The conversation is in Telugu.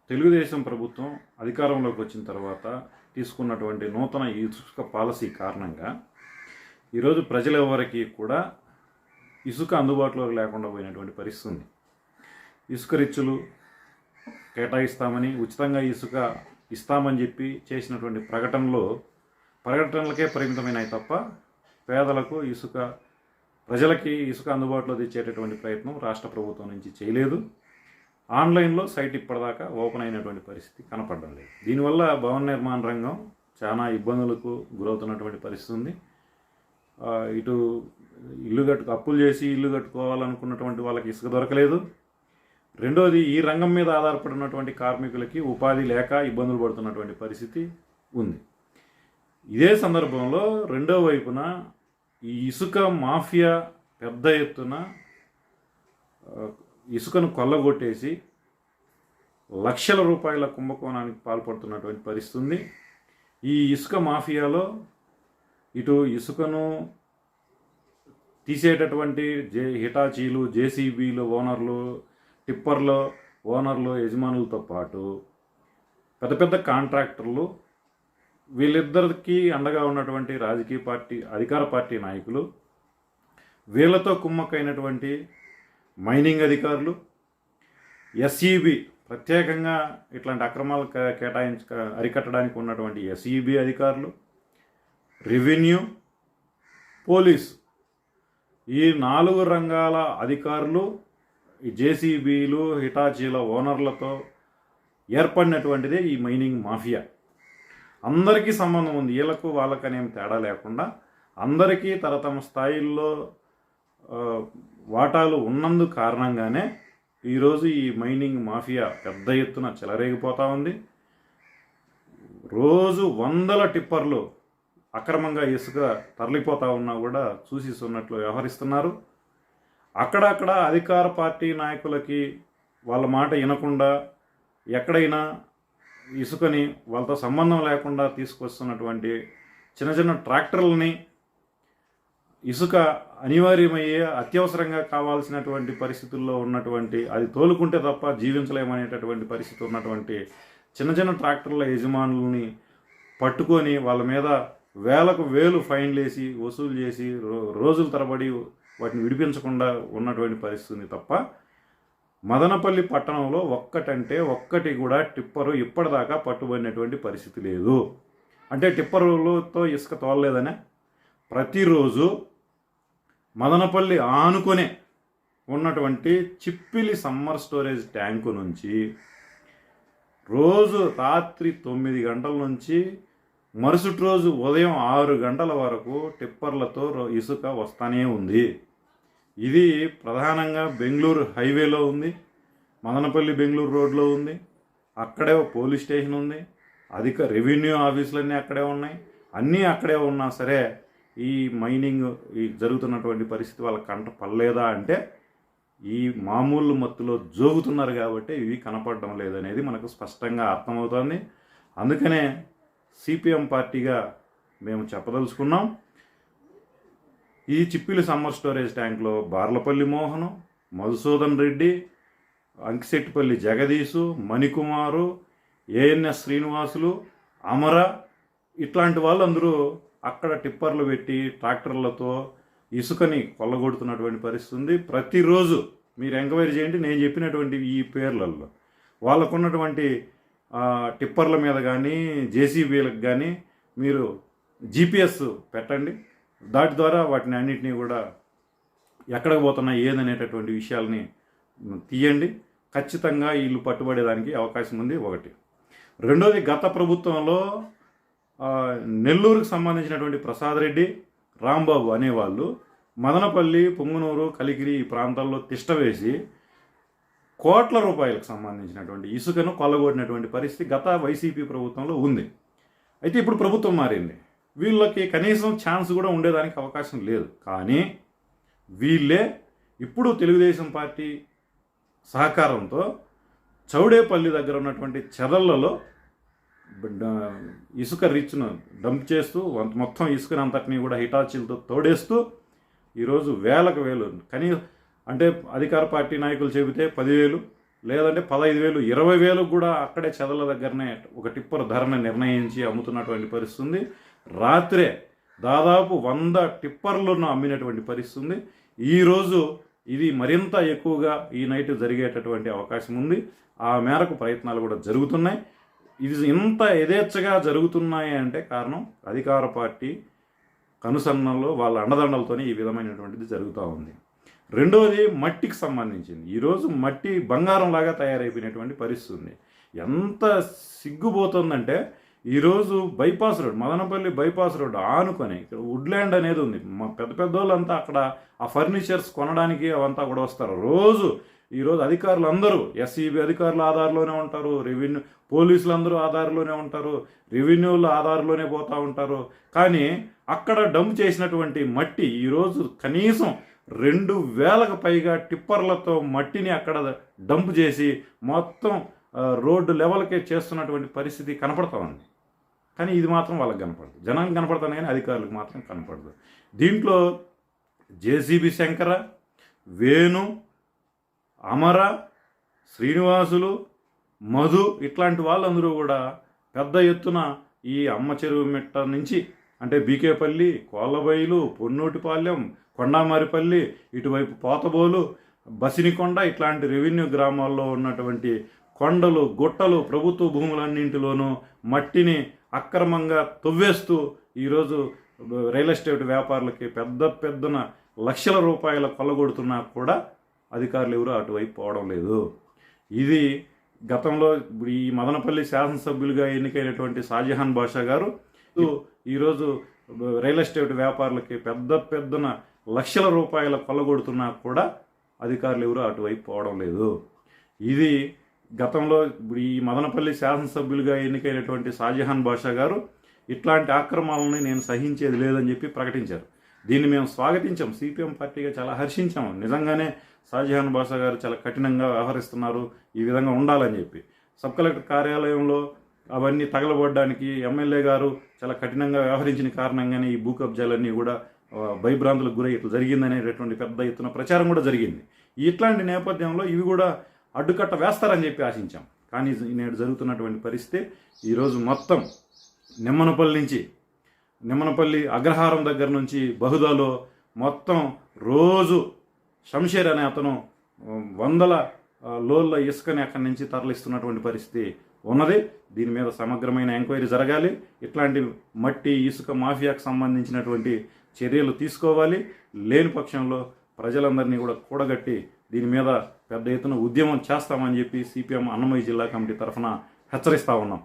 తెలుగుదేశం ప్రభుత్వం అధికారంలోకి వచ్చిన తర్వాత తీసుకున్నటువంటి నూతన ఇసుక పాలసీ కారణంగా ఈరోజు ప్రజలెవరికి కూడా ఇసుక అందుబాటులోకి లేకుండా పోయినటువంటి పరిస్థితి ఉంది. ఇసుక రిచ్చులు కేటాయిస్తామని, ఉచితంగా ఇసుక ఇస్తామని చెప్పి చేసినటువంటి ప్రకటనలకే పరిమితమైనవి తప్ప పేదలకు ప్రజలకి ఇసుక అందుబాటులో తెచ్చేటటువంటి ప్రయత్నం రాష్ట్ర ప్రభుత్వం నుంచి చేయలేదు. ఆన్లైన్లో సైట్ ఇప్పటిదాకా ఓపెన్ అయినటువంటి పరిస్థితి కనపడడం లేదు. దీనివల్ల భవన నిర్మాణ రంగం చాలా ఇబ్బందులకు గురవుతున్నటువంటి పరిస్థితి ఉంది. ఇటు అప్పులు చేసి ఇల్లు కట్టుకోవాలనుకున్నటువంటి వాళ్ళకి ఇసుక దొరకలేదు. రెండోది, ఈ రంగం మీద ఆధారపడినటువంటి కార్మికులకి ఉపాధి లేక ఇబ్బందులు పడుతున్నటువంటి పరిస్థితి ఉంది. ఇదే సందర్భంలో రెండో వైపున ఈ ఇసుక మాఫియా పెద్ద ఎత్తున ఇసుకను కొల్లగొట్టేసి లక్షల రూపాయల కుంభకోణానికి పాల్పడుతున్నటువంటి పరిస్థితి ఉంది. ఈ ఇసుక మాఫియాలో ఇటు ఇసుకను తీసేటటువంటి హిటాచీలు, జేసీబీలు ఓనర్లు, టిప్పర్ల ఓనర్లు, యజమానులతో పాటు పెద్ద పెద్ద కాంట్రాక్టర్లు, వీళ్ళిద్దరికి అండగా ఉన్నటువంటి రాజకీయ పార్టీ, అధికార పార్టీ నాయకులు, వీళ్ళతో కుమ్మక్కైనటువంటి మైనింగ్ అధికారులు, ఎస్ఈబి ప్రత్యేకంగా ఇట్లాంటి అక్రమాలు అరికట్టడానికి ఉన్నటువంటి ఎస్ఈబి అధికారులు, రెవెన్యూ, పోలీసు, ఈ 4 రంగాల అధికారులు ఈ జేసీబీలు, హిటాచీల ఓనర్లతో ఏర్పడినటువంటిదే ఈ మైనింగ్ మాఫియా. అందరికీ సంబంధం ఉంది. వీళ్ళకు వాళ్ళకనేమి తేడా లేకుండా అందరికీ తమ స్థాయిల్లో వాటాలు ఉన్నందు కారణంగానే ఈరోజు ఈ మైనింగ్ మాఫియా పెద్ద ఎత్తున చెలరేగిపోతూ ఉంది. రోజు 100 టిప్పర్లు అక్రమంగా ఇసుక తరలిపోతూ ఉన్నా కూడా చూసిస్తున్నట్లు వ్యవహరిస్తున్నారు. అక్కడక్కడ అధికార పార్టీ నాయకులకి వాళ్ళ మాట వినకుండా ఎక్కడైనా ఇసుకని వాళ్ళతో సంబంధం లేకుండా తీసుకొస్తున్నటువంటి చిన్న చిన్న ట్రాక్టర్లని ఇసుక అనివార్యమయ్యే అత్యవసరంగా కావాల్సినటువంటి పరిస్థితుల్లో ఉన్నటువంటి, అది తోలుకుంటే తప్ప జీవించలేమనేటటువంటి పరిస్థితి ఉన్నటువంటి చిన్న చిన్న ట్రాక్టర్ల యజమానులని పట్టుకొని వాళ్ళ మీద వేలకు వేలు ఫైన్లు వేసి వసూలు చేసి రోజుల తరబడి వాటిని విడిపించకుండా ఉన్నటువంటి పరిస్థితి తప్ప మదనపల్లి పట్టణంలో ఒక్కటి కూడా టిప్పరు ఇప్పటిదాకా పట్టుబడినటువంటి పరిస్థితి లేదు. అంటే టిప్పరులతో ఇసుక తోలలేదనే. ప్రతిరోజు మదనపల్లి ఆనుకొనే ఉన్నటువంటి చిప్పిలి సమ్మర్ స్టోరేజ్ ట్యాంకు నుంచి రోజు రాత్రి 9 గంటల నుంచి మరుసటి రోజు ఉదయం 6 గంటల వరకు టిప్పర్లతో ఇసుక వస్తూనే ఉంది. ఇది ప్రధానంగా బెంగళూరు హైవేలో ఉంది, మదనపల్లి బెంగళూరు రోడ్లో ఉంది. అక్కడే పోలీస్ స్టేషన్ ఉంది, రెవెన్యూ ఆఫీసులన్నీ అక్కడే ఉన్నాయి. అన్నీ అక్కడే ఉన్నా సరే ఈ మైనింగ్ జరుగుతున్నటువంటి పరిస్థితి వాళ్ళ కంట పడలేదా అంటే ఈ మామూలు మత్తులో జోగుతున్నారు కాబట్టి ఇవి కనపడడం లేదనేది మనకు స్పష్టంగా అర్థమవుతోంది. అందుకనే సిపిఎం పార్టీగా మేము చెప్పదలుచుకున్నాం, ఈ చిప్పిలి సమ్మర్ స్టోరేజ్ ట్యాంక్లో బార్లపల్లి మోహను, మధుసూదన్ రెడ్డి, అంకిశెట్టిపల్లి జగదీశు, మణికుమారు, ఏఎన్ఎస్ శ్రీనివాసులు, అమర ఇట్లాంటి వాళ్ళందరూ అక్కడ టిప్పర్లు పెట్టి ట్రాక్టర్లతో ఇసుకని కొల్లగొడుతున్నటువంటి పరిస్థితి ఉంది. ప్రతిరోజు మీరు ఎంక్వైరీ చేయండి, నేను చెప్పినటువంటి ఈ పేర్లలో వాళ్ళకున్నటువంటి టిప్పర్ల మీద కానీ జేసీబీలకు కానీ మీరు జీపీఎస్ పెట్టండి. దాటి ద్వారా వాటిని అన్నిటినీ కూడా ఎక్కడికి పోతున్నాయి ఏదనేటటువంటి విషయాలని తీయండి. ఖచ్చితంగా వీళ్ళు పట్టుబడేదానికి అవకాశం ఉంది. ఒకటి. రెండోది, గత ప్రభుత్వంలో నెల్లూరుకు సంబంధించినటువంటి ప్రసాద్ రెడ్డి, రాంబాబు అనేవాళ్ళు మదనపల్లి, పొంగునూరు, కలికిరి ఈ ప్రాంతాల్లో తిష్టవేసి కోట్ల రూపాయలకు సంబంధించినటువంటి ఇసుకను కొల్లగొట్టినటువంటి పరిస్థితి గత వైసీపీ ప్రభుత్వంలో ఉంది. అయితే ఇప్పుడు ప్రభుత్వం మారింది, వీళ్ళకి కనీసం ఛాన్స్ కూడా ఉండేదానికి అవకాశం లేదు. కానీ వీళ్ళే ఇప్పుడు తెలుగుదేశం పార్టీ సహకారంతో చౌడేపల్లి దగ్గర ఉన్నటువంటి చెదళ్లలో ఇసుక రిచ్ను డంప్ చేస్తూ మొత్తం ఇసుకని అంతటినీ కూడా హిటాచీలతో తోడేస్తూ ఈరోజు వేలకు వేలు అంటే అధికార పార్టీ నాయకులు చెబితే 10,000, లేదంటే 15,000 20,000 కూడా అక్కడే చెదల దగ్గరనే ఒక టిప్పర్ ధరను నిర్ణయించి అమ్ముతున్నటువంటి పరిస్థితి ఉంది. రాత్రే దాదాపు 100 టిప్పర్లను అమ్మినటువంటి పరిస్థితి ఉంది. ఈరోజు ఇది మరింత ఎక్కువగా ఈ నైట్ జరిగేటటువంటి అవకాశం ఉంది. ఆ మేరకు ప్రయత్నాలు కూడా జరుగుతున్నాయి. ఇది ఇంత యథేచ్ఛగా జరుగుతున్నాయి అంటే కారణం అధికార పార్టీ కనుసన్నల్లో వాళ్ళ అండదండలతోనే ఈ విధమైనటువంటిది జరుగుతూ ఉంది. రెండవది మట్టికి సంబంధించింది. ఈరోజు మట్టి బంగారం లాగా తయారైపోయినటువంటి పరిస్థితి ఉంది. ఎంత సిగ్గుపోతుందంటే ఈరోజు bypass road, Madanapalle bypass road ఆనుకొని ఇక్కడ వుడ్ల్యాండ్ అనేది ఉంది. మా పెద్ద పెద్దోళ్ళంతా అక్కడ ఆ ఫర్నిచర్స్ కొనడానికి అవంతా కూడా వస్తారు రోజు. ఈరోజు అధికారులు అందరూ ఎస్ఈబి అధికారులు ఆధార్లోనే ఉంటారు, రెవెన్యూ పోలీసులు అందరూ ఆధార్లోనే ఉంటారు, రెవెన్యూలు ఆధార్లోనే పోతూ ఉంటారు. కానీ అక్కడ డంప్ చేసినటువంటి మట్టి ఈరోజు కనీసం 2,000కు పైగా టిప్పర్లతో మట్టిని అక్కడ డంప్ చేసి మొత్తం రోడ్డు లెవెల్కే చేస్తున్నటువంటి పరిస్థితి కనపడతా ఉంది. కానీ ఇది మాత్రం వాళ్ళకి కనపడదు, జనానికి కనపడుతుంది కానీ అధికారులకు మాత్రం కనపడదు. దీంట్లో జేసీబీ శంకర, వేణు, అమర, శ్రీనివాసులు, మధు ఇట్లాంటి వాళ్ళందరూ కూడా పెద్ద ఎత్తున ఈ అమ్మ చెరువు మిట్ట నుంచి అంటే బీకేపల్లి, కోళ్ళబైలు, పొన్నూటిపాలెం, కొండామారిపల్లి, ఇటువైపు పోతబోలు, బసినికొండ ఇట్లాంటి రెవెన్యూ గ్రామాల్లో ఉన్నటువంటి కొండలు, గుట్టలు, ప్రభుత్వ భూములన్నింటిలోనూ మట్టిని అక్రమంగా తవ్వేస్తూ ఈరోజు రియల్ ఎస్టేట్ వ్యాపారులకి పెద్దన లక్షల రూపాయల కొల్లగొడుతున్నా కూడా అధికారులు ఎవరు అటువైపు పోవడం లేదు. ఇది గతంలో ఈ మదనపల్లి శాసనసభ్యులుగా ఎన్నికైనటువంటి షాజహాన్ బాషా గారు ఈరోజు రియల్ ఎస్టేట్ వ్యాపారులకి పెద్దన లక్షల రూపాయల కొల్లగొడుతున్నా కూడా అధికారులు ఎవరు అటువైపు పోవడం లేదు. ఇది గతంలో ఈ మదనపల్లి శాసనసభ్యులుగా ఎన్నికైనటువంటి షాజహాన్ బాషా గారు ఇట్లాంటి ఆక్రమణలని నేను సహించేది లేదని చెప్పి ప్రకటించారు. దీన్ని మేము స్వాగతించాం, సిపిఎం పార్టీగా చాలా హర్షించాము. నిజంగానే షాజహాన్ బాషా గారు చాలా కఠినంగా వ్యవహరిస్తున్నారు, ఈ విధంగా ఉండాలని చెప్పి. సబ్ కలెక్టర్ కార్యాలయంలో అవన్నీ తగలబడడానికి ఎమ్మెల్యే గారు చాలా కఠినంగా వ్యవహరించిన కారణంగానే ఈ భూ కబ్జాలన్నీ కూడా భయభ్రాంతులకు గురై ఇట్లా జరిగిందనేటటువంటి పెద్ద ఎత్తున ప్రచారం కూడా జరిగింది. ఇట్లాంటి నేపథ్యంలో ఇవి కూడా అడ్డుకట్ట వేస్తారని చెప్పి ఆశించాం. కానీ నేడు జరుగుతున్నటువంటి పరిస్థితి ఈరోజు మొత్తం నిమ్మనపల్లి అగ్రహారం దగ్గర నుంచి బహుదాలో మొత్తం రోజు శంషేర్ అనే అతను 100 లోళ్ళ ఇసుకని అక్కడి నుంచి తరలిస్తున్నటువంటి పరిస్థితి ఉన్నది. దీని మీద సమగ్రమైన ఎంక్వైరీ జరగాలి. ఇట్లాంటి మట్టి ఇసుక మాఫియాకు సంబంధించినటువంటి చర్యలు తీసుకోవాలి. లేని పక్షంలో ప్రజలందరినీ కూడా కూడగట్టి దీని మీద పెద్ద ఎత్తున ఉద్యమం చేస్తామని చెప్పి సిపిఎం అన్నమయ్య జిల్లా కమిటీ తరఫున హెచ్చరిస్తూ ఉన్నాం.